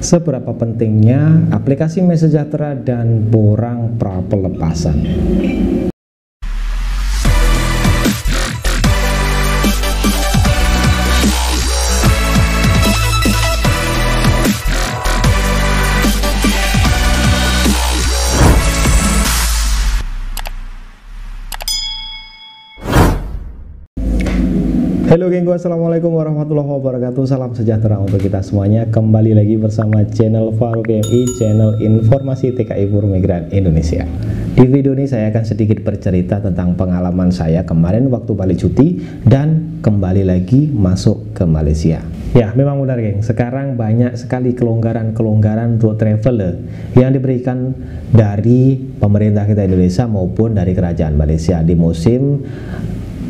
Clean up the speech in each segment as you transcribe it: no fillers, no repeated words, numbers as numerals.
Seberapa pentingnya aplikasi MySejahtera dan borang pra-pelepasan? Halo gengku, assalamualaikum warahmatullahi wabarakatuh. Salam sejahtera untuk kita semuanya. Kembali lagi bersama channel Farouk MI, channel informasi TKI Buruh Migran Indonesia. Di video ini saya akan sedikit bercerita tentang pengalaman saya kemarin waktu balik cuti dan kembali lagi masuk ke Malaysia. Ya, memang benar geng, sekarang banyak sekali kelonggaran-kelonggaran road traveler yang diberikan dari pemerintah kita Indonesia maupun dari kerajaan Malaysia di musim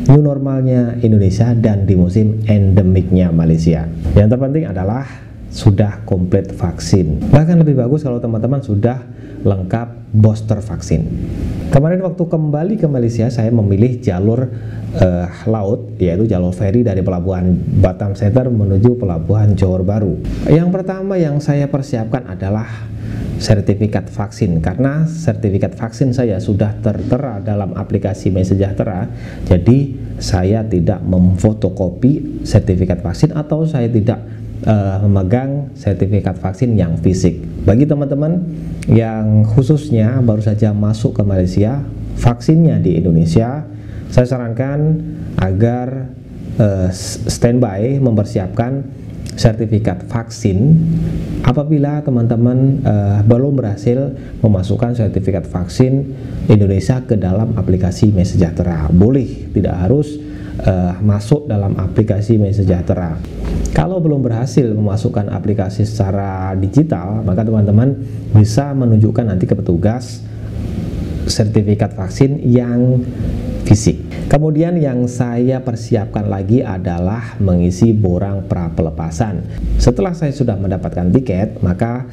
new normalnya Indonesia dan di musim endemiknya Malaysia. Yang terpenting adalah sudah komplit vaksin. Bahkan lebih bagus kalau teman-teman sudah lengkap booster vaksin. Kemarin waktu kembali ke Malaysia, saya memilih jalur laut, yaitu jalur feri dari pelabuhan Batam Center menuju pelabuhan Johor Bahru. Yang pertama yang saya persiapkan adalah sertifikat vaksin, karena sertifikat vaksin saya sudah tertera dalam aplikasi MySejahtera. Jadi saya tidak memfotokopi sertifikat vaksin atau saya tidak memegang sertifikat vaksin yang fisik. Bagi teman-teman yang khususnya baru saja masuk ke Malaysia, vaksinnya di Indonesia, saya sarankan agar standby mempersiapkan sertifikat vaksin. Apabila teman-teman belum berhasil memasukkan sertifikat vaksin Indonesia ke dalam aplikasi MySejahtera, boleh, tidak harus masuk dalam aplikasi MySejahtera. Kalau belum berhasil memasukkan aplikasi secara digital, maka teman-teman bisa menunjukkan nanti ke petugas sertifikat vaksin yang fisik. Kemudian yang saya persiapkan lagi adalah mengisi borang pra-pelepasan. Setelah saya sudah mendapatkan tiket, maka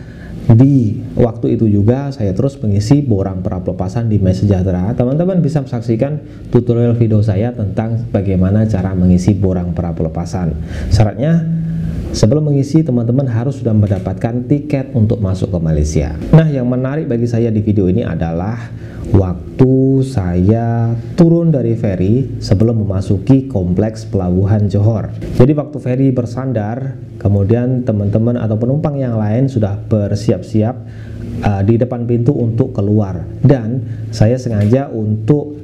di waktu itu juga saya terus mengisi borang pra-pelepasan di MySejahtera. Teman-teman bisa saksikan tutorial video saya tentang bagaimana cara mengisi borang pra-pelepasan. Syaratnya, sebelum mengisi, teman-teman harus sudah mendapatkan tiket untuk masuk ke Malaysia. Nah, yang menarik bagi saya di video ini adalah waktu saya turun dari feri sebelum memasuki kompleks pelabuhan Johor. Jadi waktu feri bersandar, kemudian teman-teman atau penumpang yang lain sudah bersiap-siap di depan pintu untuk keluar, dan saya sengaja untuk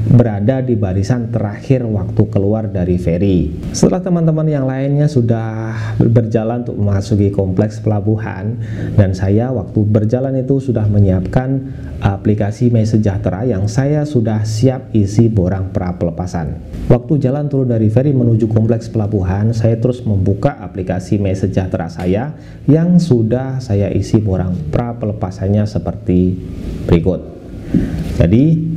berada di barisan terakhir waktu keluar dari feri. Setelah teman-teman yang lainnya sudah berjalan untuk memasuki kompleks pelabuhan, dan saya waktu berjalan itu sudah menyiapkan aplikasi MySejahtera yang saya sudah siap isi borang pra-pelepasan. Waktu jalan turun dari feri menuju kompleks pelabuhan, saya terus membuka aplikasi MySejahtera saya yang sudah saya isi borang pra-pelepasannya seperti berikut. Jadi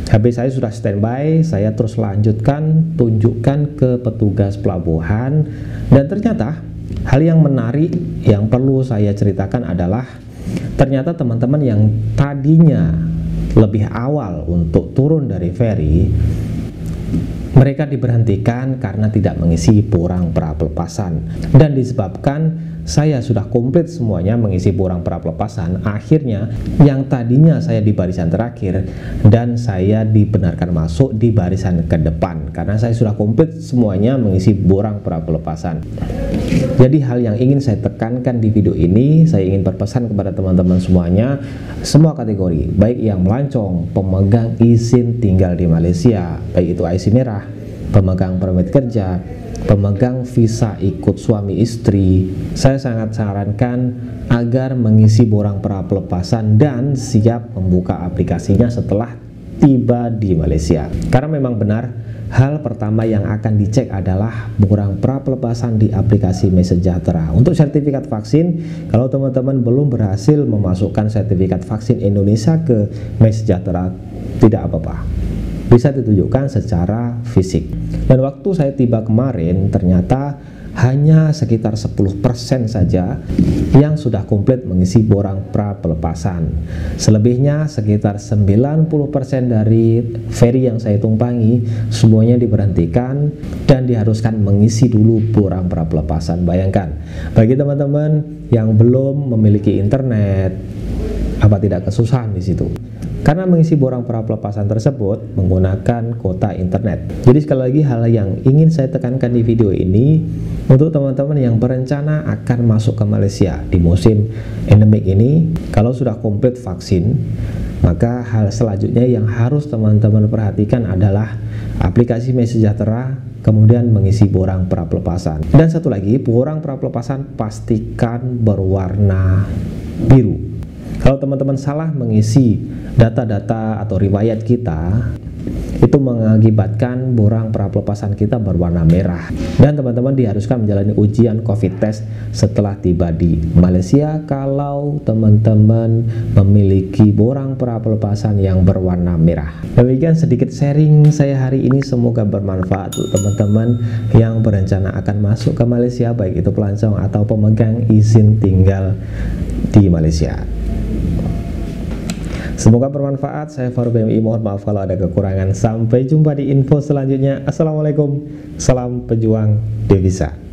HP saya sudah standby, saya terus lanjutkan, tunjukkan ke petugas pelabuhan, dan ternyata hal yang menarik yang perlu saya ceritakan adalah ternyata teman-teman yang tadinya lebih awal untuk turun dari feri, mereka diberhentikan karena tidak mengisi borang pra-pelepasan, dan disebabkan saya sudah komplit semuanya mengisi borang pra-pelepasan, akhirnya yang tadinya saya di barisan terakhir dan saya dibenarkan masuk di barisan ke depan karena saya sudah komplit semuanya mengisi borang pra-pelepasan. Jadi hal yang ingin saya tekankan di video ini, saya ingin berpesan kepada teman-teman semuanya, semua kategori, baik yang melancong, pemegang izin tinggal di Malaysia, baik itu IC merah, pemegang permit kerja, pemegang visa ikut suami istri, saya sangat sarankan agar mengisi borang pra-pelepasan dan siap membuka aplikasinya setelah tiba di Malaysia. Karena memang benar, hal pertama yang akan dicek adalah borang pra-pelepasan di aplikasi MySejahtera. Untuk sertifikat vaksin, kalau teman-teman belum berhasil memasukkan sertifikat vaksin Indonesia ke MySejahtera, tidak apa-apa, bisa ditunjukkan secara fisik. Dan waktu saya tiba kemarin, ternyata hanya sekitar 10% saja yang sudah komplit mengisi borang pra pelepasan. Selebihnya sekitar 90% dari feri yang saya tumpangi semuanya diberhentikan dan diharuskan mengisi dulu borang pra pelepasan. Bayangkan, bagi teman-teman yang belum memiliki internet, apa tidak kesusahan di situ? Karena mengisi borang pra pelepasan tersebut menggunakan kuota internet. Jadi sekali lagi, hal yang ingin saya tekankan di video ini untuk teman-teman yang berencana akan masuk ke Malaysia di musim endemik ini, kalau sudah komplit vaksin, maka hal selanjutnya yang harus teman-teman perhatikan adalah aplikasi MySejahtera, kemudian mengisi borang pra pelepasan. Dan satu lagi, borang pra pelepasan pastikan berwarna biru. Kalau teman-teman salah mengisi data-data atau riwayat kita, itu mengakibatkan borang pra pelepasan kita berwarna merah. Dan teman-teman diharuskan menjalani ujian COVID test setelah tiba di Malaysia kalau teman-teman memiliki borang pra pelepasan yang berwarna merah. Demikian sedikit sharing saya hari ini, semoga bermanfaat untuk teman-teman yang berencana akan masuk ke Malaysia, baik itu pelancong atau pemegang izin tinggal di Malaysia. Semoga bermanfaat. Saya Farouk BMI, mohon maaf kalau ada kekurangan. Sampai jumpa di info selanjutnya. Assalamualaikum, salam pejuang devisa.